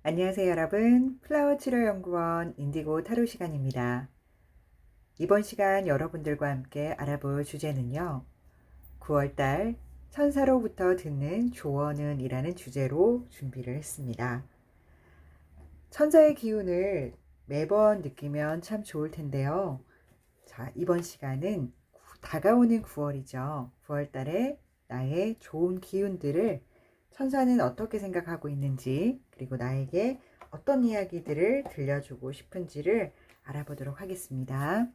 안녕하세요, 여러분. 플라워 치료연구원 인디고 타로 시간입니다. 이번 시간 여러분들과 함께 알아볼 주제는요. 9월달 천사로부터 듣는 조언은 이라는 주제로 준비를 했습니다. 천사의 기운을 매번 느끼면 참 좋을 텐데요. 자, 이번 시간은 다가오는 9월이죠. 9월달에 나의 좋은 기운들을 천사는 어떻게 생각하고 있는지, 그리고 나에게 어떤 이야기들을 들려주고 싶은지를 알아보도록 하겠습니다.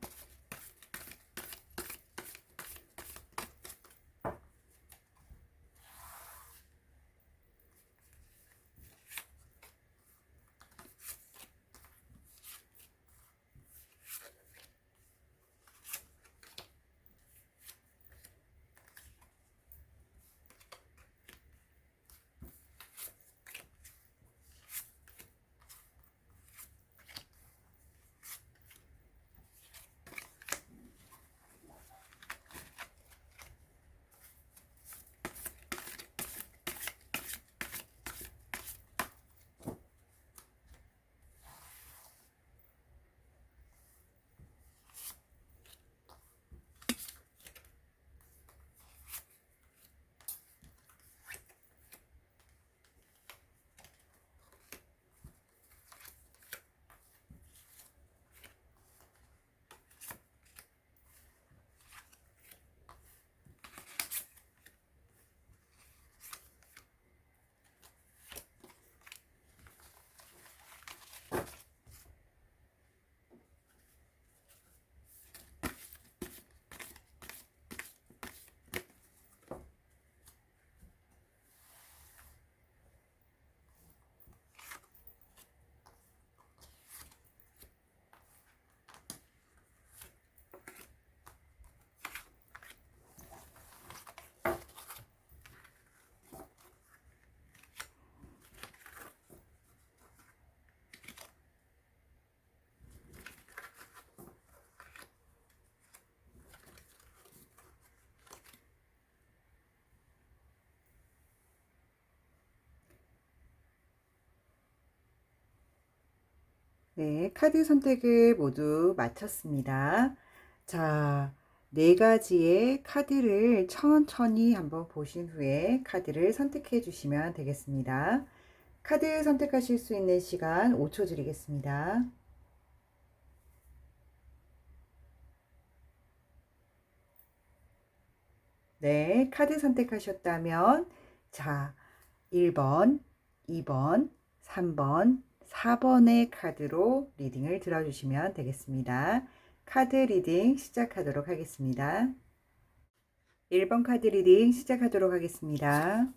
네, 카드 선택을 모두 마쳤습니다. 자, 네 가지의 카드를 천천히 한번 보신 후에 카드를 선택해 주시면 되겠습니다. 카드 선택하실 수 있는 시간 5초 드리겠습니다. 네, 카드 선택하셨다면 자, 1번, 2번, 3번, 4번의 카드로 리딩을 들어주시면 되겠습니다. 카드 리딩 시작하도록 하겠습니다. 1번 카드 리딩 시작하도록 하겠습니다.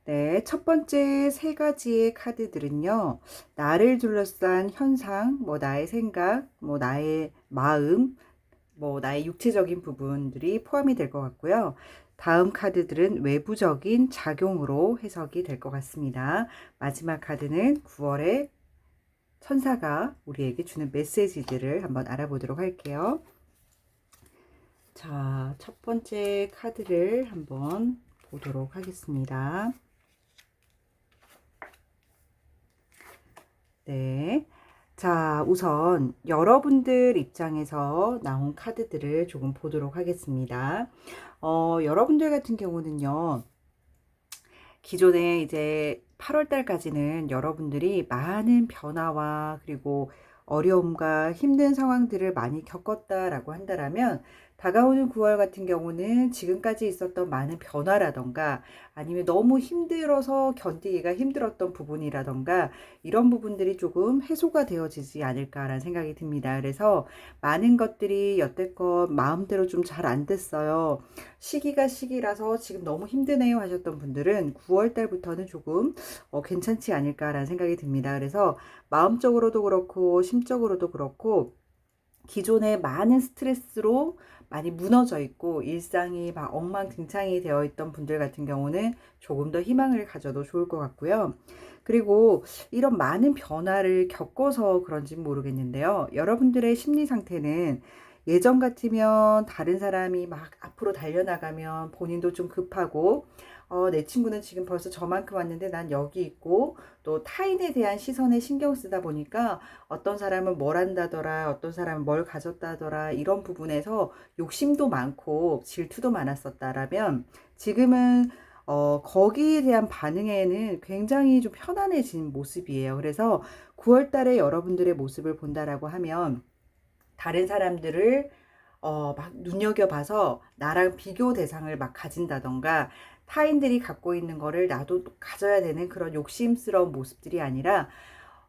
네, 첫 번째 세 가지의 카드들은요, 나를 둘러싼 현상, 나의 생각, 나의 마음, 나의 육체적인 부분들이 포함이 될 것 같고요. 다음 카드들은 외부적인 작용으로 해석이 될 것 같습니다. 마지막 카드는 9월에 천사가 우리에게 주는 메시지들을 한번 알아보도록 할게요. 자, 첫 번째 카드를 한번 보도록 하겠습니다. 네. 자, 우선 여러분들 입장에서 나온 카드들을 조금 보도록 하겠습니다. 여러분들 같은 경우는요, 기존에 이제 8월 달까지는 여러분들이 많은 변화와 그리고 어려움과 힘든 상황들을 많이 겪었다라고 한다라면 다가오는 9월 같은 경우는 지금까지 있었던 많은 변화라던가 아니면 너무 힘들어서 견디기가 힘들었던 부분이라던가 이런 부분들이 조금 해소가 되어지지 않을까라는 생각이 듭니다. 그래서 많은 것들이 여태껏 마음대로 좀 잘 안 됐어요. 시기가 시기라서 지금 너무 힘드네요 하셨던 분들은 9월 달부터는 조금 괜찮지 않을까라는 생각이 듭니다. 그래서 마음적으로도 그렇고 심적으로도 그렇고 기존에 많은 스트레스로 많이 무너져 있고 일상이 막 엉망진창이 되어 있던 분들 같은 경우는 조금 더 희망을 가져도 좋을 것 같고요. 그리고 이런 많은 변화를 겪어서 그런지 모르겠는데요. 여러분들의 심리 상태는 예전 같으면 다른 사람이 막 앞으로 달려나가면 본인도 좀 급하고, 내 친구는 지금 벌써 저만큼 왔는데 난 여기 있고, 또 타인에 대한 시선에 신경 쓰다 보니까 어떤 사람은 뭘 한다더라, 어떤 사람은 뭘 가졌다더라, 이런 부분에서 욕심도 많고 질투도 많았었다라면, 지금은 거기에 대한 반응에는 굉장히 좀 편안해진 모습이에요. 그래서 9월 달에 여러분들의 모습을 본다라고 하면, 다른 사람들을 막 눈여겨봐서 나랑 비교 대상을 막 가진다던가, 타인들이 갖고 있는 거를 나도 가져야 되는 그런 욕심스러운 모습들이 아니라,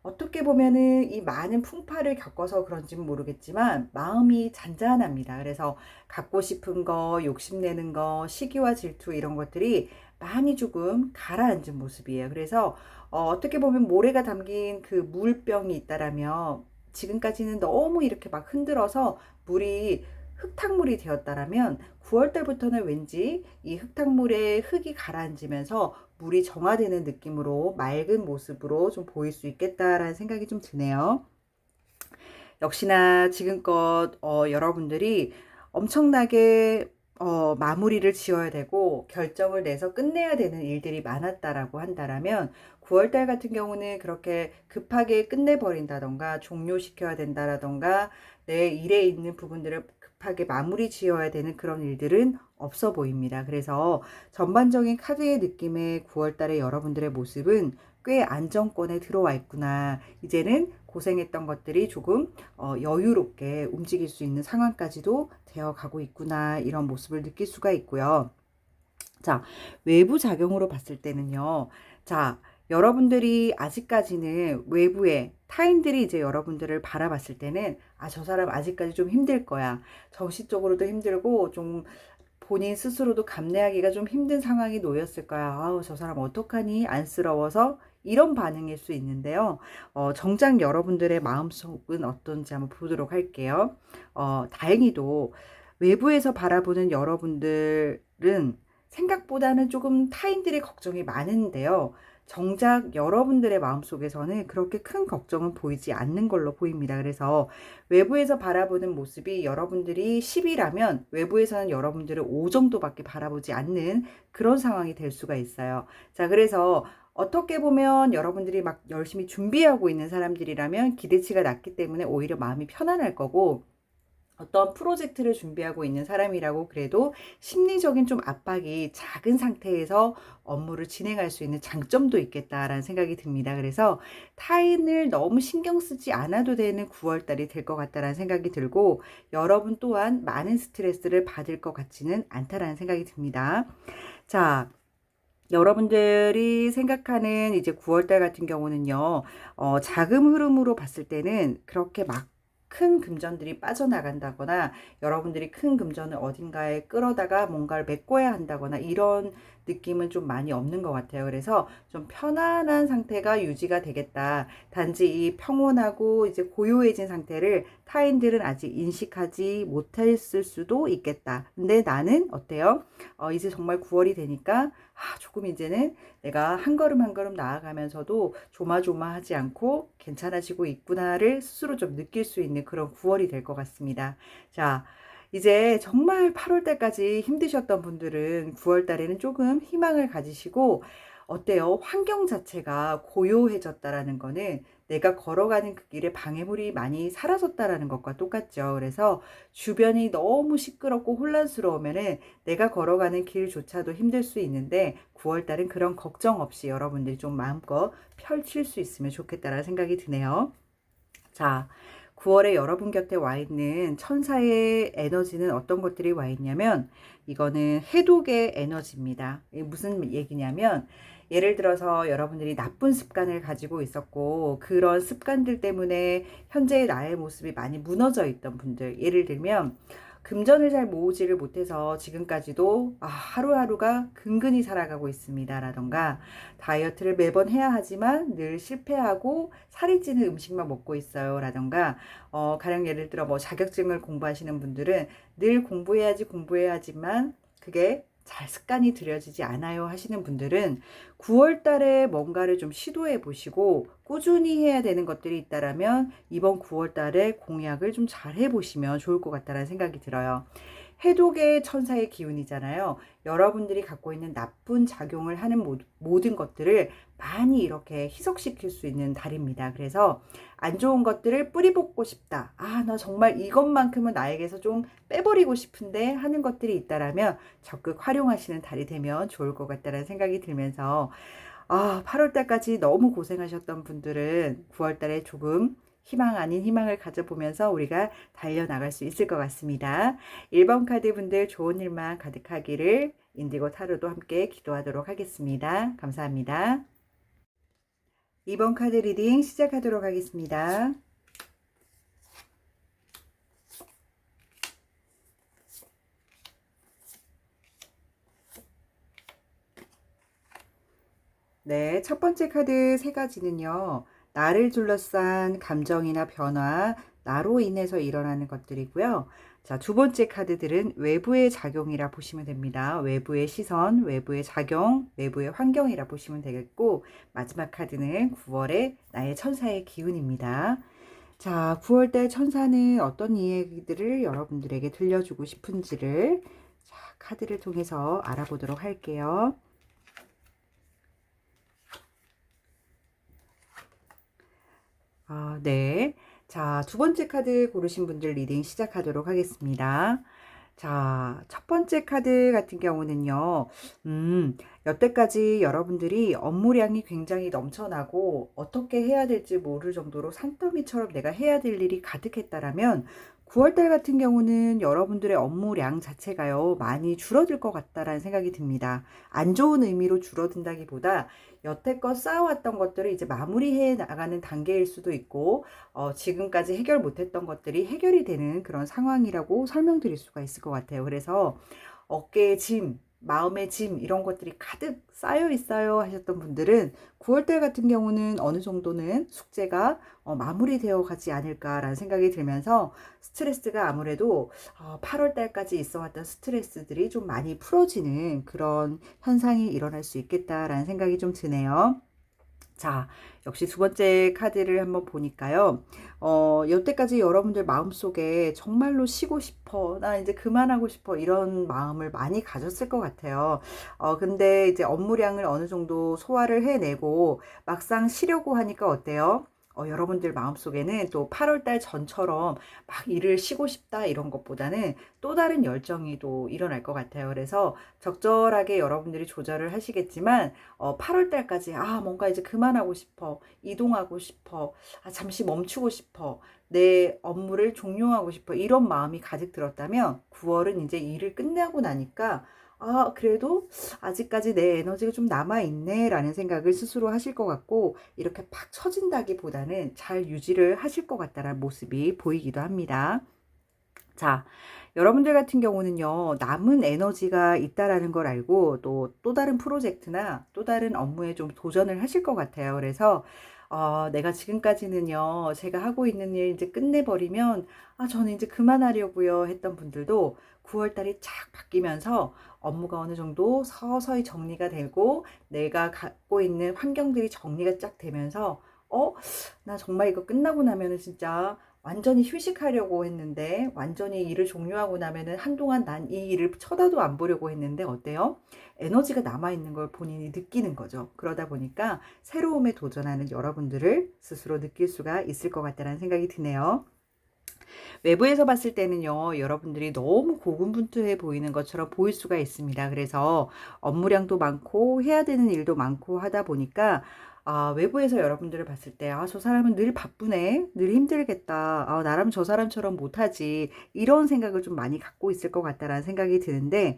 어떻게 보면은 이 많은 풍파를 겪어서 그런지는 모르겠지만 마음이 잔잔합니다. 그래서 갖고 싶은 거, 욕심내는 거, 시기와 질투 이런 것들이 많이 조금 가라앉은 모습이에요. 그래서 어떻게 보면 모래가 담긴 그 물병이 있다라면, 지금까지는 너무 이렇게 막 흔들어서 물이 흙탕물이 되었다라면, 9월 달부터는 왠지 이 흙탕물에 흙이 가라앉으면서 물이 정화되는 느낌으로 맑은 모습으로 좀 보일 수 있겠다라는 생각이 좀 드네요. 역시나 지금껏 여러분들이 엄청나게 마무리를 지어야 되고 결정을 내서 끝내야 되는 일들이 많았다라고 한다라면, 9월달 같은 경우는 그렇게 급하게 끝내버린다던가 종료시켜야 된다라던가 내 일에 있는 부분들을 급하게 마무리 지어야 되는 그런 일들은 없어 보입니다. 그래서 전반적인 카드의 느낌의 9월달의 여러분들의 모습은 꽤 안정권에 들어와 있구나. 이제는 고생했던 것들이 조금 여유롭게 움직일 수 있는 상황까지도 되어 가고 있구나. 이런 모습을 느낄 수가 있고요. 자, 외부 작용으로 봤을 때는요. 자, 여러분들이 아직까지는 외부에 타인들이 이제 여러분들을 바라봤을 때는, 아, 저 사람 아직까지 좀 힘들 거야. 정신적으로도 힘들고 좀 본인 스스로도 감내하기가 좀 힘든 상황이 놓였을 거야. 아우, 저 사람 어떡하니? 안쓰러워서 이런 반응일 수 있는데요. 정작 여러분들의 마음속은 어떤지 한번 보도록 할게요. 다행히도 외부에서 바라보는 여러분들은 생각보다는 조금 타인들의 걱정이 많은데요. 정작 여러분들의 마음속에서는 그렇게 큰 걱정은 보이지 않는 걸로 보입니다. 그래서 외부에서 바라보는 모습이 여러분들이 10이라면 외부에서는 여러분들을 5 정도밖에 바라보지 않는 그런 상황이 될 수가 있어요. 자, 그래서 어떻게 보면 여러분들이 막 열심히 준비하고 있는 사람들이라면 기대치가 낮기 때문에 오히려 마음이 편안할 거고, 어떤 프로젝트를 준비하고 있는 사람이라고 그래도 심리적인 좀 압박이 작은 상태에서 업무를 진행할 수 있는 장점도 있겠다라는 생각이 듭니다. 그래서 타인을 너무 신경 쓰지 않아도 되는 9월 달이 될 것 같다라는 생각이 들고, 여러분 또한 많은 스트레스를 받을 것 같지는 않다라는 생각이 듭니다. 자, 여러분들이 생각하는 이제 9월 달 같은 경우는요, 자금 흐름으로 봤을 때는 그렇게 막 큰 금전들이 빠져나간다거나, 여러분들이 큰 금전을 어딘가에 끌어다가 뭔가를 메꿔야 한다거나 이런 느낌은 좀 많이 없는 것 같아요. 그래서 좀 편안한 상태가 유지가 되겠다. 단지 이 평온하고 이제 고요해진 상태를 타인들은 아직 인식하지 못했을 수도 있겠다. 근데 나는 어때요? 이제 정말 9월이 되니까 조금 이제는 내가 한 걸음 한 걸음 나아가면서도 조마조마하지 않고 괜찮아지고 있구나를 스스로 좀 느낄 수 있는 그런 9월이 될 것 같습니다. 자, 이제 정말 8월 달까지 힘드셨던 분들은 9월 달에는 조금 희망을 가지시고, 어때요? 환경 자체가 고요해졌다라는 거는 내가 걸어가는 그 길에 방해물이 많이 사라졌다라는 것과 똑같죠. 그래서 주변이 너무 시끄럽고 혼란스러우면은 내가 걸어가는 길조차도 힘들 수 있는데, 9월 달은 그런 걱정 없이 여러분들이 좀 마음껏 펼칠 수 있으면 좋겠다라는 생각이 드네요. 자, 9월에 여러분 곁에 와 있는 천사의 에너지는 어떤 것들이 와 있냐면, 이거는 해독의 에너지입니다. 이게 무슨 얘기냐면, 예를 들어서 여러분들이 나쁜 습관을 가지고 있었고 그런 습관들 때문에 현재의 나의 모습이 많이 무너져 있던 분들, 예를 들면 금전을 잘 모으지를 못해서 지금까지도 하루하루가 근근히 살아가고 있습니다 라던가, 다이어트를 매번 해야 하지만 늘 실패하고 살이 찌는 음식만 먹고 있어요 라던가, 가령 예를 들어 뭐 자격증을 공부하시는 분들은 늘 공부해야지만 그게 잘 습관이 들여지지 않아요 하시는 분들은 9월 달에 뭔가를 좀 시도해 보시고 꾸준히 해야 되는 것들이 있다라면 이번 9월 달에 공약을 좀 잘 해보시면 좋을 것 같다는 생각이 들어요. 해독의 천사의 기운이잖아요. 여러분들이 갖고 있는 나쁜 작용을 하는 모든 것들을 많이 이렇게 희석시킬 수 있는 달입니다. 그래서 안 좋은 것들을 뿌리 뽑고 싶다. 아, 나 정말 이것만큼은 나에게서 좀 빼버리고 싶은데 하는 것들이 있다라면 적극 활용하시는 달이 되면 좋을 것 같다는 생각이 들면서 8월 달까지 너무 고생하셨던 분들은 9월 달에 조금 희망 아닌 희망을 가져보면서 우리가 달려나갈 수 있을 것 같습니다. 1번 카드 분들 좋은 일만 가득하기를 인디고 타로도 함께 기도하도록 하겠습니다. 감사합니다. 2번 카드 리딩 시작하도록 하겠습니다. 네, 첫 번째 카드 세 가지는요. 나를 둘러싼 감정이나 변화, 나로 인해서 일어나는 것들이고요. 자, 두 번째 카드들은 외부의 작용이라 보시면 됩니다. 외부의 시선, 외부의 작용, 외부의 환경이라 보시면 되겠고, 마지막 카드는 9월의 나의 천사의 기운입니다. 자, 9월달 천사는 어떤 이야기들을 여러분들에게 들려주고 싶은지를 자, 카드를 통해서 알아보도록 할게요. 네. 자, 두 번째 카드 고르신 분들 리딩 시작하도록 하겠습니다. 자, 첫 번째 카드 같은 경우는요, 여태까지 여러분들이 업무량이 굉장히 넘쳐나고 어떻게 해야 될지 모를 정도로 산더미처럼 내가 해야 될 일이 가득했다라면 9월달 같은 경우는 여러분들의 업무량 자체가요, 많이 줄어들 것 같다라는 생각이 듭니다. 안 좋은 의미로 줄어든다기보다 여태껏 쌓아왔던 것들을 이제 마무리해 나가는 단계일 수도 있고, 지금까지 해결 못했던 것들이 해결이 되는 그런 상황이라고 설명드릴 수가 있을 것 같아요. 그래서 어깨에 짐, 마음의 짐 이런 것들이 가득 쌓여 있어요 하셨던 분들은 9월달 같은 경우는 어느 정도는 숙제가 마무리되어 가지 않을까라는 생각이 들면서 스트레스가 아무래도 8월달까지 있어 왔던 스트레스들이 좀 많이 풀어지는 그런 현상이 일어날 수 있겠다라는 생각이 좀 드네요. 자, 역시 두 번째 카드를 한번 보니까요. 여태까지 여러분들 마음속에 정말로 쉬고 싶어, 나 이제 그만하고 싶어, 이런 마음을 많이 가졌을 것 같아요. 근데 이제 업무량을 어느 정도 소화를 해내고 막상 쉬려고 하니까 어때요? 여러분들 마음속에는 또 8월 달 전처럼 막 일을 쉬고 싶다 이런 것보다는 또 다른 열정이 또 일어날 것 같아요. 그래서 적절하게 여러분들이 조절을 하시겠지만 8월 달까지 뭔가 이제 그만하고 싶어, 이동하고 싶어, 잠시 멈추고 싶어, 내 업무를 종료하고 싶어, 이런 마음이 가득 들었다면 9월은 이제 일을 끝내고 나니까 그래도 아직까지 내 에너지가 좀 남아있네 라는 생각을 스스로 하실 것 같고, 이렇게 팍 처진다기보다는 잘 유지를 하실 것 같다는 모습이 보이기도 합니다. 자, 여러분들 같은 경우는요, 남은 에너지가 있다라는 걸 알고 또 다른 프로젝트나 또 다른 업무에 좀 도전을 하실 것 같아요. 그래서 내가 지금까지는요, 제가 하고 있는 일 이제 끝내버리면 저는 이제 그만하려고요 했던 분들도 9월 달이 착 바뀌면서 업무가 어느 정도 서서히 정리가 되고 내가 갖고 있는 환경들이 정리가 쫙 되면서 나 정말 이거 끝나고 나면은 진짜 완전히 휴식하려고 했는데, 완전히 일을 종료하고 나면은 한동안 난 이 일을 쳐다도 안 보려고 했는데 어때요? 에너지가 남아있는 걸 본인이 느끼는 거죠. 그러다 보니까 새로움에 도전하는 여러분들을 스스로 느낄 수가 있을 것 같다는 생각이 드네요. 외부에서 봤을 때는요, 여러분들이 너무 고군분투해 보이는 것처럼 보일 수가 있습니다. 그래서 업무량도 많고 해야 되는 일도 많고 하다 보니까 외부에서 여러분들을 봤을 때, 저 사람은 늘 바쁘네, 늘 힘들겠다, 나라면 저 사람처럼 못하지, 이런 생각을 좀 많이 갖고 있을 것 같다라는 생각이 드는데,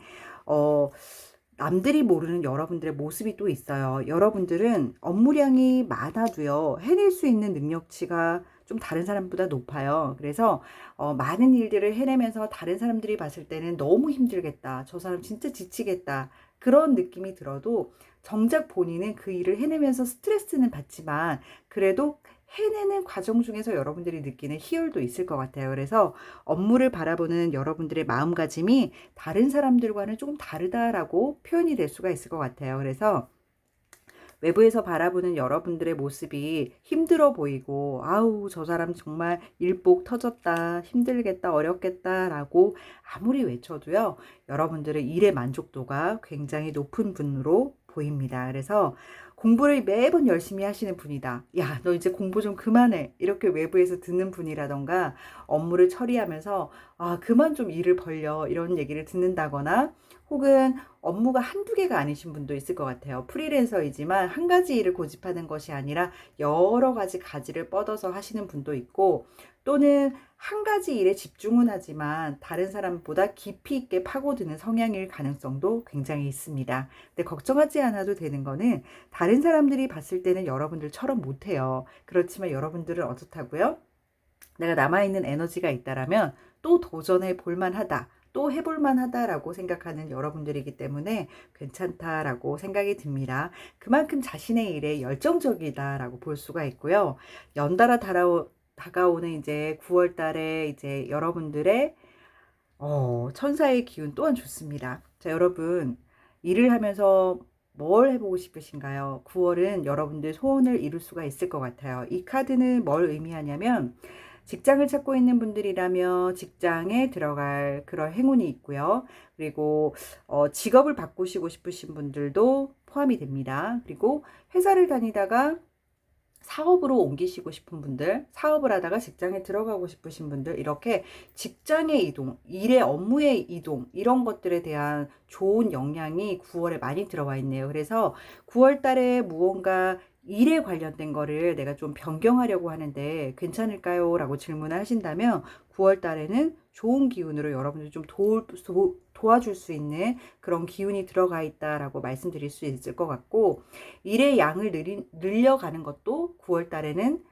남들이 모르는 여러분들의 모습이 또 있어요. 여러분들은 업무량이 많아도요, 해낼 수 있는 능력치가 좀 다른 사람보다 높아요. 그래서 많은 일들을 해내면서 다른 사람들이 봤을 때는 너무 힘들겠다, 저 사람 진짜 지치겠다, 그런 느낌이 들어도 정작 본인은 그 일을 해내면서 스트레스는 받지만 그래도 해내는 과정 중에서 여러분들이 느끼는 희열도 있을 것 같아요. 그래서 업무를 바라보는 여러분들의 마음가짐이 다른 사람들과는 조금 다르다라고 표현이 될 수가 있을 것 같아요. 그래서 외부에서 바라보는 여러분들의 모습이 힘들어 보이고, 아우, 저 사람 정말 일복 터졌다, 힘들겠다, 어렵겠다라고 아무리 외쳐도요, 여러분들의 일의 만족도가 굉장히 높은 분으로 보입니다. 그래서 공부를 매번 열심히 하시는 분이다. 야, 너 이제 공부 좀 그만해. 이렇게 외부에서 듣는 분이라던가, 업무를 처리하면서, 아, 그만 좀 일을 벌려. 이런 얘기를 듣는다거나, 혹은 업무가 한두 개가 아니신 분도 있을 것 같아요. 프리랜서이지만 한 가지 일을 고집하는 것이 아니라 여러 가지 가지를 뻗어서 하시는 분도 있고, 또는 한 가지 일에 집중은 하지만 다른 사람보다 깊이 있게 파고드는 성향일 가능성도 굉장히 있습니다. 근데 걱정하지 않아도 되는 거는 다른 사람들이 봤을 때는 여러분들처럼 못해요. 그렇지만 여러분들은 어떻다고요? 내가 남아있는 에너지가 있다라면 또 도전해 볼만하다. 또 해볼만 하다라고 생각하는 여러분들이기 때문에 괜찮다라고 생각이 듭니다. 그만큼 자신의 일에 열정적이다라고 볼 수가 있고요. 연달아 다가오는 이제 9월 달에 이제 여러분들의 천사의 기운 또한 좋습니다. 자, 여러분, 일을 하면서 뭘 해보고 싶으신가요? 9월은 여러분들 소원을 이룰 수가 있을 것 같아요. 이 카드는 뭘 의미하냐면, 직장을 찾고 있는 분들이라면 직장에 들어갈 그런 행운이 있고요. 그리고 직업을 바꾸시고 싶으신 분들도 포함이 됩니다. 그리고 회사를 다니다가 사업으로 옮기시고 싶은 분들, 사업을 하다가 직장에 들어가고 싶으신 분들, 이렇게 직장의 이동, 일의 업무의 이동, 이런 것들에 대한 좋은 영향이 9월에 많이 들어와 있네요. 그래서 9월 달에 무언가 일에 관련된 거를 내가 좀 변경하려고 하는데 괜찮을까요? 라고 질문을 하신다면 9월 달에는 좋은 기운으로 여러분들 좀 도와줄 수 있는 그런 기운이 들어가 있다라고 말씀드릴 수 있을 것 같고, 일의 양을 늘려가는 것도 9월 달에는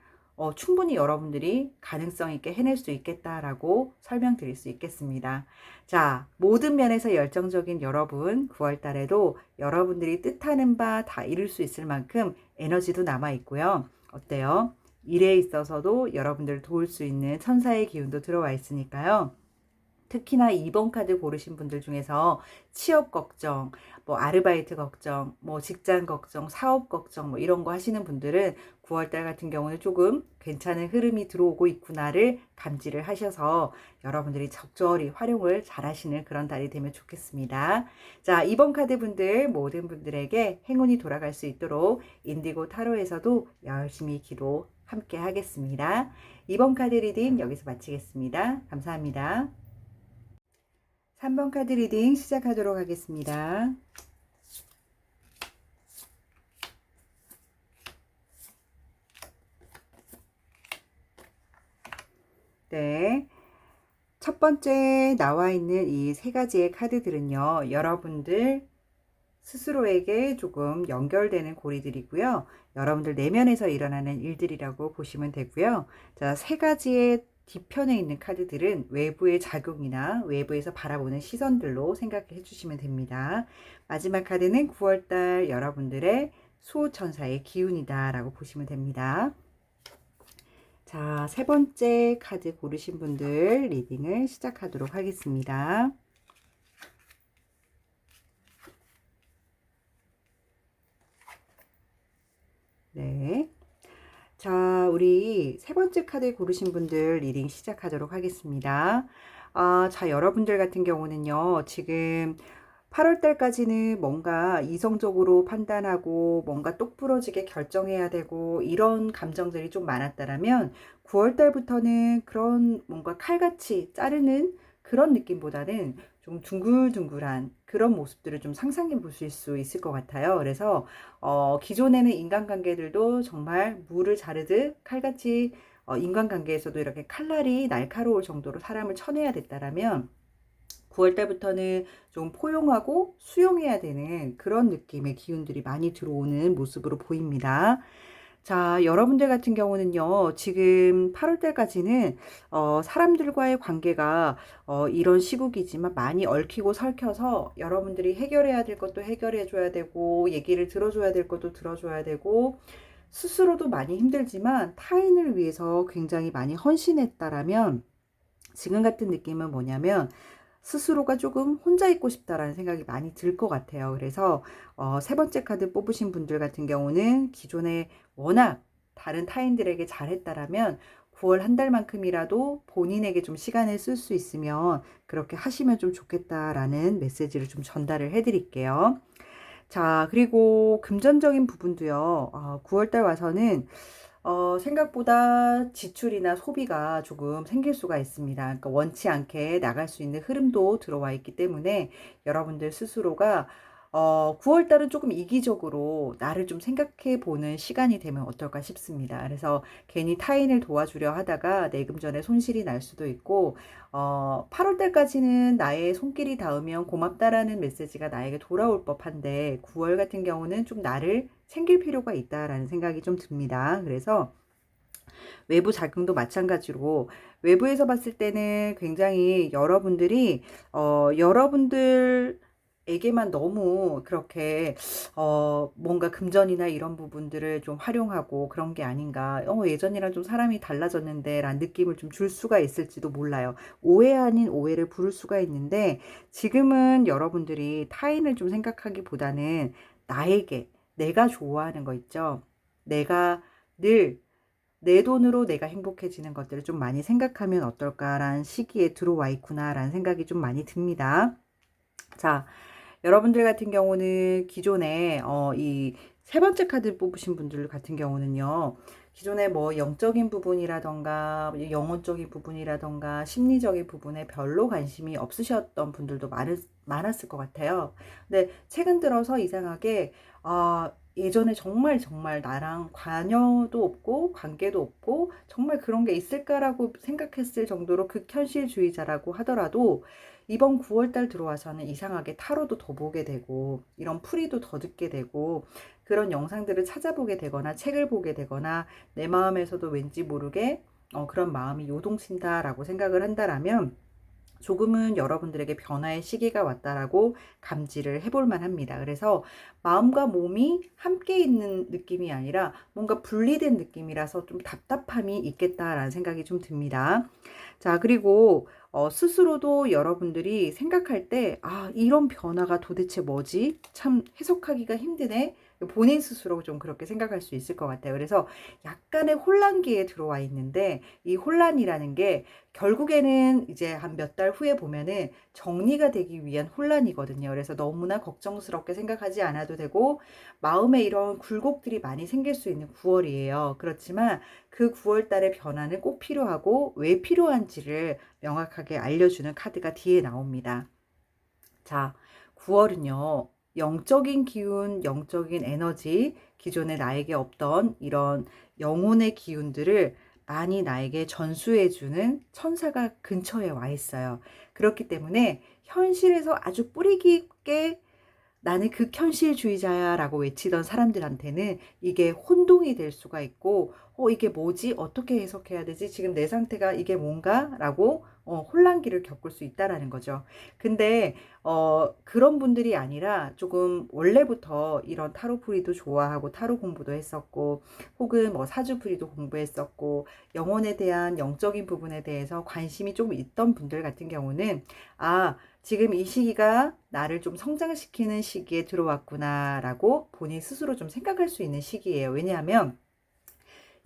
충분히 여러분들이 가능성 있게 해낼 수 있겠다라고 설명드릴 수 있겠습니다. 자, 모든 면에서 열정적인 여러분, 9월 달에도 여러분들이 뜻하는 바 다 이룰 수 있을 만큼 에너지도 남아 있고요. 어때요? 일에 있어서도 여러분들을 도울 수 있는 천사의 기운도 들어와 있으니까요. 특히나 2번 카드 고르신 분들 중에서 취업 걱정, 뭐 아르바이트 걱정, 뭐 직장 걱정, 사업 걱정, 뭐 이런 거 하시는 분들은 9월달 같은 경우는 조금 괜찮은 흐름이 들어오고 있구나를 감지를 하셔서 여러분들이 적절히 활용을 잘 하시는 그런 달이 되면 좋겠습니다. 자, 2번 카드 분들 모든 분들에게 행운이 돌아갈 수 있도록 인디고 타로에서도 열심히 기도 함께 하겠습니다. 2번 카드 리딩 여기서 마치겠습니다. 감사합니다. 3번 카드 리딩 시작하도록 하겠습니다. 네. 첫 번째 나와 있는 이 세 가지의 카드들은요, 여러분들 스스로에게 조금 연결되는 고리들이고요. 여러분들 내면에서 일어나는 일들이라고 보시면 되고요. 자, 세 가지의 뒤편에 있는 카드들은 외부의 작용이나 외부에서 바라보는 시선들로 생각해 주시면 됩니다. 마지막 카드는 9월달 여러분들의 수호천사의 기운이다 라고 보시면 됩니다. 자, 세 번째 카드 고르신 분들 리딩을 시작하도록 하겠습니다. 네. 자, 우리 세 번째 카드 고르신 분들 리딩 시작하도록 하겠습니다. 자, 여러분들 같은 경우는요, 지금 8월 달까지는 뭔가 이성적으로 판단하고 뭔가 똑부러지게 결정해야 되고 이런 감정들이 좀 많았다라면 9월 달부터는 그런 뭔가 칼같이 자르는 그런 느낌보다는 좀 둥글둥글한 그런 모습들을 좀 상상해 보실 수 있을 것 같아요. 그래서 기존에는 인간관계들도 정말 물을 자르듯 칼같이 인간관계에서도 이렇게 칼날이 날카로울 정도로 사람을 쳐내야 됐다라면 9월 달부터는 좀 포용하고 수용해야 되는 그런 느낌의 기운들이 많이 들어오는 모습으로 보입니다. 자, 여러분들 같은 경우는요, 지금 8월 달까지는, 사람들과의 관계가, 이런 시국이지만 많이 얽히고 설켜서 여러분들이 해결해야 될 것도 해결해 줘야 되고, 얘기를 들어줘야 될 것도 들어줘야 되고, 스스로도 많이 힘들지만 타인을 위해서 굉장히 많이 헌신했다라면 지금 같은 느낌은 뭐냐면 스스로가 조금 혼자 있고 싶다라는 생각이 많이 들 것 같아요. 그래서 세 번째 카드 뽑으신 분들 같은 경우는 기존에 워낙 다른 타인들에게 잘했다라면 9월 한 달만큼이라도 본인에게 좀 시간을 쓸 수 있으면 그렇게 하시면 좀 좋겠다라는 메시지를 좀 전달을 해드릴게요. 자, 그리고 금전적인 부분도요. 9월 달 와서는 생각보다 지출이나 소비가 조금 생길 수가 있습니다. 그러니까 원치 않게 나갈 수 있는 흐름도 들어와 있기 때문에 여러분들 스스로가 9월 달은 조금 이기적으로 나를 좀 생각해 보는 시간이 되면 어떨까 싶습니다. 그래서 괜히 타인을 도와주려 하다가 내금전에 손실이 날 수도 있고, 8월 달까지는 나의 손길이 닿으면 고맙다라는 메시지가 나에게 돌아올 법한데, 9월 같은 경우는 좀 나를 챙길 필요가 있다라는 생각이 좀 듭니다. 그래서 외부 작용도 마찬가지로 외부에서 봤을 때는 굉장히 여러분들이 여러분들에게만 너무 그렇게 뭔가 금전이나 이런 부분들을 좀 활용하고 그런 게 아닌가. 예전이랑 좀 사람이 달라졌는데 라는 느낌을 좀 줄 수가 있을지도 몰라요. 오해 아닌 오해를 부를 수가 있는데 지금은 여러분들이 타인을 좀 생각하기보다는 나에게 내가 좋아하는 거 있죠. 내가 늘 내 돈으로 내가 행복해지는 것들을 좀 많이 생각하면 어떨까라는 시기에 들어와 있구나라는 생각이 좀 많이 듭니다. 자, 여러분들 같은 경우는 기존에 이 세 번째 카드 뽑으신 분들 같은 경우는요. 기존에 뭐 영적인 부분이라던가 영혼적인 부분이라던가 심리적인 부분에 별로 관심이 없으셨던 분들도 많았을 것 같아요. 근데 최근 들어서 이상하게 예전에 정말 정말 나랑 관여도 없고 관계도 없고 정말 그런 게 있을까라고 생각했을 정도로 극현실주의자라고 하더라도 이번 9월 달 들어와서는 이상하게 타로도 더 보게 되고 이런 풀이도 더 듣게 되고 그런 영상들을 찾아보게 되거나 책을 보게 되거나 내 마음에서도 왠지 모르게 그런 마음이 요동친다라고 생각을 한다라면 조금은 여러분들에게 변화의 시기가 왔다라고 감지를 해볼 만합니다. 그래서 마음과 몸이 함께 있는 느낌이 아니라 뭔가 분리된 느낌이라서 좀 답답함이 있겠다라는 생각이 좀 듭니다. 자, 그리고 스스로도 여러분들이 생각할 때, 이런 변화가 도대체 뭐지? 참 해석하기가 힘드네. 본인 스스로 좀 그렇게 생각할 수 있을 것 같아요. 그래서 약간의 혼란기에 들어와 있는데, 이 혼란이라는 게 결국에는 이제 한 몇 달 후에 보면은 정리가 되기 위한 혼란이거든요. 그래서 너무나 걱정스럽게 생각하지 않아도 되고, 마음에 이런 굴곡들이 많이 생길 수 있는 9월이에요. 그렇지만 그 9월 달의 변화는 꼭 필요하고, 왜 필요한지를 명확하게 알려주는 카드가 뒤에 나옵니다. 자, 9월은요, 영적인 기운, 영적인 에너지, 기존에 나에게 없던 이런 영혼의 기운들을 많이 나에게 전수해주는 천사가 근처에 와 있어요. 그렇기 때문에 현실에서 아주 뿌리 깊게 나는 극현실주의자야 라고 외치던 사람들한테는 이게 혼동이 될 수가 있고 이게 뭐지? 어떻게 해석해야 되지? 지금 내 상태가 이게 뭔가? 라고 혼란기를 겪을 수 있다라는 거죠. 근데 그런 분들이 아니라 조금 원래부터 이런 타로풀이도 좋아하고 타로 공부도 했었고 혹은 뭐 사주풀이도 공부했었고 영혼에 대한 영적인 부분에 대해서 관심이 좀 있던 분들 같은 경우는 지금 이 시기가 나를 좀 성장시키는 시기에 들어왔구나라고 본인 스스로 좀 생각할 수 있는 시기예요. 왜냐하면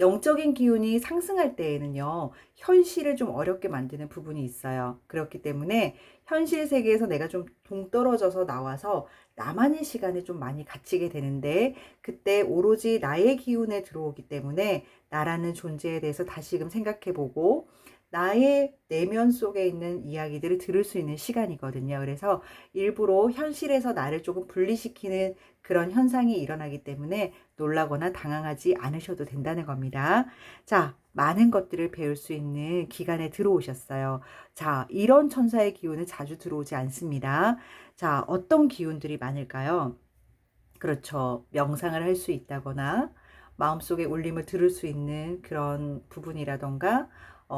영적인 기운이 상승할 때에는요, 현실을 좀 어렵게 만드는 부분이 있어요. 그렇기 때문에 현실 세계에서 내가 좀 동떨어져서 나와서 나만의 시간을 좀 많이 갖추게 되는데, 그때 오로지 나의 기운에 들어오기 때문에 나라는 존재에 대해서 다시금 생각해보고, 나의 내면 속에 있는 이야기들을 들을 수 있는 시간이거든요. 그래서 일부러 현실에서 나를 조금 분리시키는 그런 현상이 일어나기 때문에 놀라거나 당황하지 않으셔도 된다는 겁니다. 자, 많은 것들을 배울 수 있는 기간에 들어오셨어요. 자, 이런 천사의 기운은 자주 들어오지 않습니다. 자, 어떤 기운들이 많을까요? 그렇죠. 명상을 할 수 있다거나 마음속의 울림을 들을 수 있는 그런 부분이라던가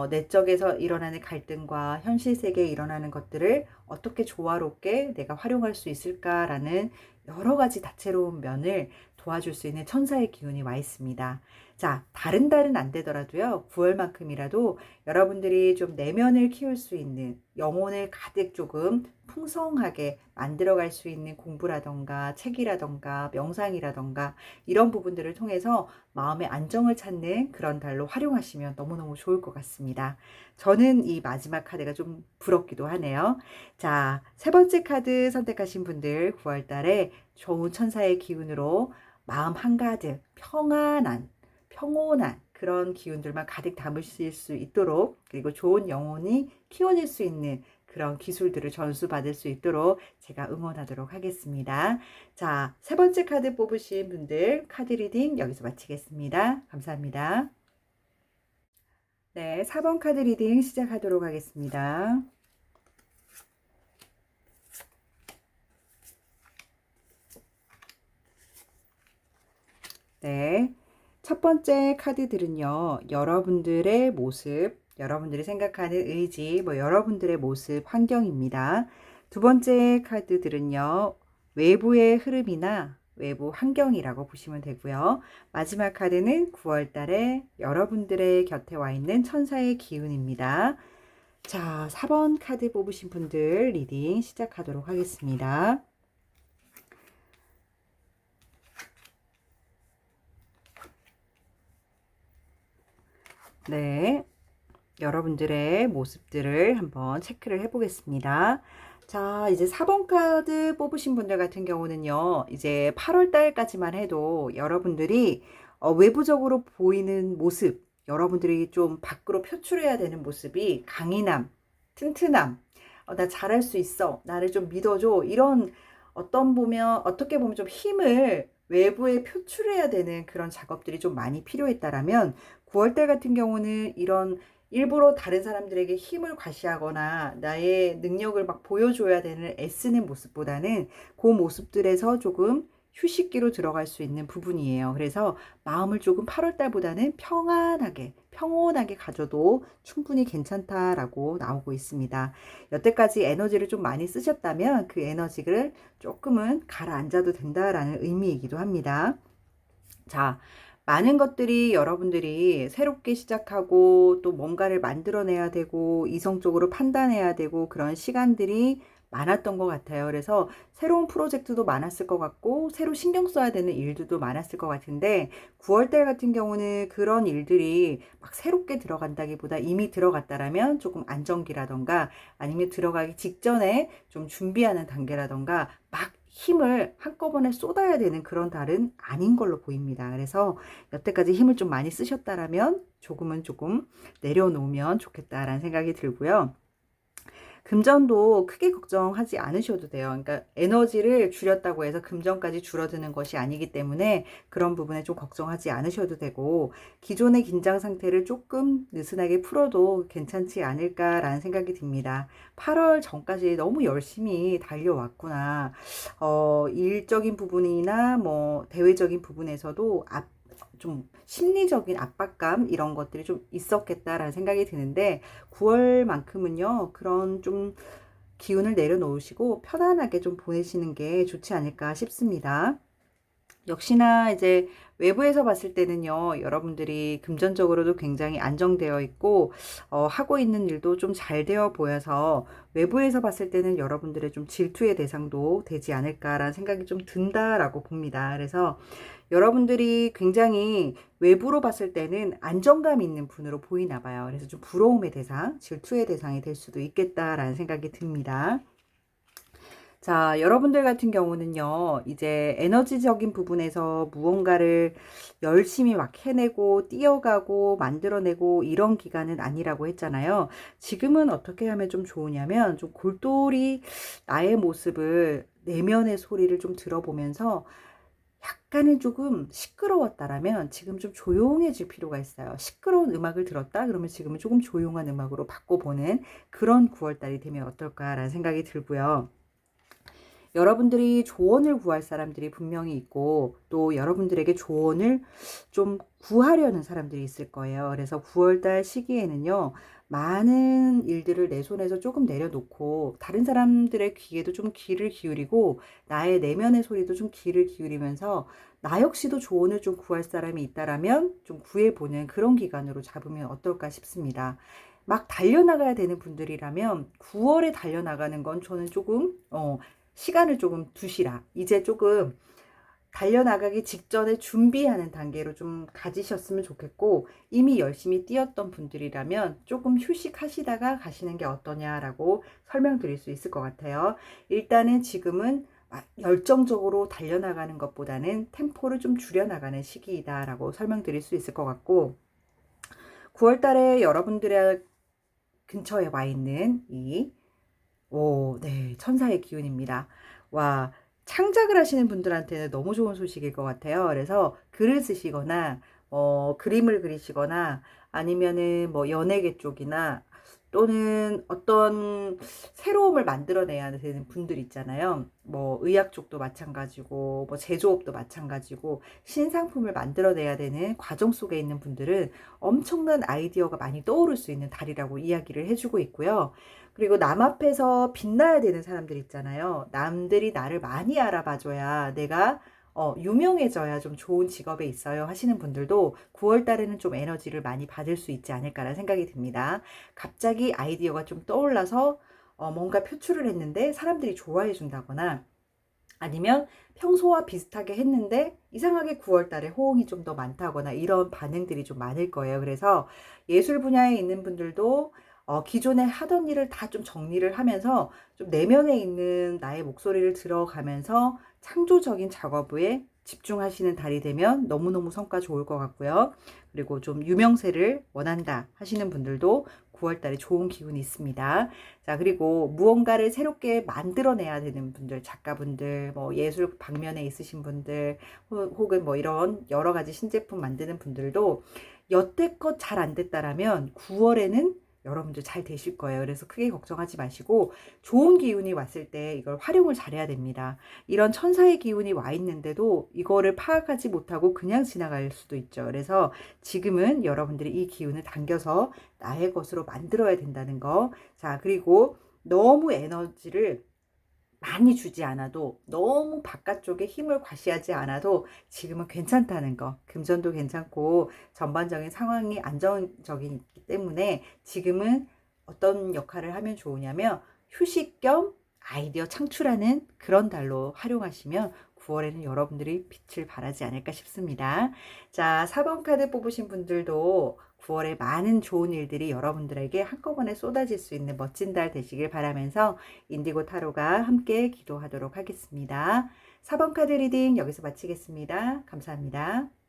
내적에서 일어나는 갈등과 현실 세계에 일어나는 것들을 어떻게 조화롭게 내가 활용할 수 있을까라는 여러 가지 다채로운 면을 도와줄 수 있는 천사의 기운이 와 있습니다. 자, 다른 달은 안 되더라도요, 9월만큼이라도 여러분들이 좀 내면을 키울 수 있는, 영혼을 가득 조금 풍성하게 만들어갈 수 있는 공부라던가 책이라던가 명상이라던가 이런 부분들을 통해서 마음의 안정을 찾는 그런 달로 활용하시면 너무너무 좋을 것 같습니다. 저는 이 마지막 카드가 좀 부럽기도 하네요. 자, 세 번째 카드 선택하신 분들 9월 달에 좋은 천사의 기운으로 마음 한가득 평온한 그런 기운들만 가득 담으실 수 있도록, 그리고 좋은 영혼이 키워질 수 있는 그런 기술들을 전수받을 수 있도록 제가 응원하도록 하겠습니다. 자, 세 번째 카드 뽑으신 분들 카드 리딩 여기서 마치겠습니다. 감사합니다. 네, 4번 카드 리딩 시작하도록 하겠습니다. 네, 첫 번째 카드들은요, 여러분들의 모습, 여러분들이 생각하는 의지, 여러분들의 모습, 환경입니다. 두 번째 카드들은요, 외부의 흐름이나 외부 환경이라고 보시면 되고요. 마지막 카드는 9월 달에 여러분들의 곁에 와 있는 천사의 기운입니다. 자, 4번 카드 뽑으신 분들 리딩 시작하도록 하겠습니다. 네, 여러분들의 모습들을 한번 체크를 해보겠습니다. 자, 이제 4번 카드 뽑으신 분들 같은 경우는요, 이제 8월 달까지만 해도 여러분들이 외부적으로 보이는 모습, 여러분들이 좀 밖으로 표출해야 되는 모습이 강인함, 튼튼함, 나 잘할 수 있어, 나를 좀 믿어줘, 이런 어떻게 보면 좀 힘을 외부에 표출해야 되는 그런 작업들이 좀 많이 필요했다라면 9월달 같은 경우는 이런 일부러 다른 사람들에게 힘을 과시하거나 나의 능력을 막 보여줘야 되는 애쓰는 모습보다는 그 모습들에서 조금 휴식기로 들어갈 수 있는 부분이에요. 그래서 마음을 조금 8월달보다는 평온하게 가져도 충분히 괜찮다라고 나오고 있습니다. 여태까지 에너지를 좀 많이 쓰셨다면 그 에너지를 조금은 가라앉아도 된다라는 의미이기도 합니다. 자, 많은 것들이 여러분들이 새롭게 시작하고 또 뭔가를 만들어내야 되고 이성적으로 판단해야 되고 그런 시간들이 많았던 것 같아요. 그래서 새로운 프로젝트도 많았을 것 같고 새로 신경 써야 되는 일들도 많았을 것 같은데 9월달 같은 경우는 그런 일들이 막 새롭게 들어간다기보다 이미 들어갔다라면 조금 안정기라던가 아니면 들어가기 직전에 좀 준비하는 단계라던가 막 힘을 한꺼번에 쏟아야 되는 그런 달은 아닌 걸로 보입니다. 그래서 여태까지 힘을 좀 많이 쓰셨다라면 조금 내려놓으면 좋겠다라는 생각이 들고요. 금전도 크게 걱정하지 않으셔도 돼요. 그러니까 에너지를 줄였다고 해서 금전까지 줄어드는 것이 아니기 때문에 그런 부분에 좀 걱정하지 않으셔도 되고 기존의 긴장 상태를 조금 느슨하게 풀어도 괜찮지 않을까라는 생각이 듭니다. 8월 전까지 너무 열심히 달려왔구나. 일적인 부분이나 대외적인 부분에서도 좀 심리적인 압박감 이런 것들이 좀 있었겠다라는 생각이 드는데 9월만큼은요 그런 좀 기운을 내려놓으시고 편안하게 좀 보내시는 게 좋지 않을까 싶습니다. 역시나 이제 외부에서 봤을 때는요, 여러분들이 금전적으로도 굉장히 안정되어 있고, 하고 있는 일도 좀 잘 되어 보여서 외부에서 봤을 때는 여러분들의 좀 질투의 대상도 되지 않을까라는 생각이 좀 든다라고 봅니다. 그래서 여러분들이 굉장히 외부로 봤을 때는 안정감 있는 분으로 보이나 봐요. 그래서 좀 부러움의 대상, 질투의 대상이 될 수도 있겠다라는 생각이 듭니다. 자, 여러분들 같은 경우는요, 이제 에너지적인 부분에서 무언가를 열심히 막 해내고, 뛰어가고, 만들어내고, 이런 기간은 아니라고 했잖아요. 지금은 어떻게 하면 좀 좋으냐면, 좀 골똘히 나의 모습을, 내면의 소리를 좀 들어보면서, 약간은 조금 시끄러웠다라면 지금 좀 조용해질 필요가 있어요. 시끄러운 음악을 들었다? 그러면 지금은 조금 조용한 음악으로 바꿔보는 그런 9월달이 되면 어떨까라는 생각이 들고요. 여러분들이 조언을 구할 사람들이 분명히 있고 또 여러분들에게 조언을 좀 구하려는 사람들이 있을 거예요. 그래서 9월달 시기에는요. 많은 일들을 내 손에서 조금 내려놓고 다른 사람들의 귀에도 좀 귀를 기울이고 나의 내면의 소리도 좀 귀를 기울이면서 나 역시도 조언을 좀 구할 사람이 있다라면 좀 구해보는 그런 기간으로 잡으면 어떨까 싶습니다. 막 달려나가야 되는 분들이라면 9월에 달려나가는 건 저는 조금 시간을 조금 두시라. 이제 조금 달려나가기 직전에 준비하는 단계로 좀 가지셨으면 좋겠고, 이미 열심히 뛰었던 분들이라면 조금 휴식하시다가 가시는 게 어떠냐라고 설명드릴 수 있을 것 같아요. 일단은 지금은 열정적으로 달려나가는 것보다는 템포를 좀 줄여나가는 시기이다라고 설명드릴 수 있을 것 같고, 9월 달에 여러분들의 근처에 와 있는 네, 천사의 기운입니다. 와, 창작을 하시는 분들한테는 너무 좋은 소식일 것 같아요. 그래서 글을 쓰시거나, 그림을 그리시거나, 아니면은 뭐 연예계 쪽이나, 또는 어떤 새로움을 만들어내야 되는 분들 있잖아요. 뭐 의학 쪽도 마찬가지고, 뭐 제조업도 마찬가지고, 신상품을 만들어내야 되는 과정 속에 있는 분들은 엄청난 아이디어가 많이 떠오를 수 있는 달이라고 이야기를 해주고 있고요. 그리고 남 앞에서 빛나야 되는 사람들 있잖아요. 남들이 나를 많이 알아봐줘야 내가 유명해져야 좀 좋은 직업에 있어요 하시는 분들도 9월 달에는 좀 에너지를 많이 받을 수 있지 않을까라는 생각이 듭니다. 갑자기 아이디어가 좀 떠올라서 뭔가 표출을 했는데 사람들이 좋아해 준다거나, 아니면 평소와 비슷하게 했는데 이상하게 9월 달에 호응이 좀 더 많다거나 이런 반응들이 좀 많을 거예요. 그래서 예술 분야에 있는 분들도 기존에 하던 일을 다 좀 정리를 하면서 좀 내면에 있는 나의 목소리를 들어가면서 창조적인 작업에 집중하시는 달이 되면 너무너무 성과 좋을 것 같고요. 그리고 좀 유명세를 원한다 하시는 분들도 9월 달에 좋은 기운이 있습니다. 자, 그리고 무언가를 새롭게 만들어내야 되는 분들, 작가분들, 뭐 예술 방면에 있으신 분들, 혹은 뭐 이런 여러 가지 신제품 만드는 분들도 여태껏 잘 안 됐다라면 9월에는 여러분들 잘 되실 거예요. 그래서 크게 걱정하지 마시고 좋은 기운이 왔을 때 이걸 활용을 잘해야 됩니다. 이런 천사의 기운이 와 있는데도 이거를 파악하지 못하고 그냥 지나갈 수도 있죠. 그래서 지금은 여러분들이 이 기운을 당겨서 나의 것으로 만들어야 된다는 거. 자, 그리고 너무 에너지를 많이 주지 않아도, 너무 바깥쪽에 힘을 과시하지 않아도 지금은 괜찮다는 거. 금전도 괜찮고 전반적인 상황이 안정적이기 때문에 지금은 어떤 역할을 하면 좋으냐면 휴식 겸 아이디어 창출하는 그런 달로 활용하시면 9월에는 여러분들이 빛을 발하지 않을까 싶습니다. 자, 4번 카드 뽑으신 분들도 9월에 많은 좋은 일들이 여러분들에게 한꺼번에 쏟아질 수 있는 멋진 달 되시길 바라면서 인디고 타로가 함께 기도하도록 하겠습니다. 4번 카드 리딩 여기서 마치겠습니다. 감사합니다.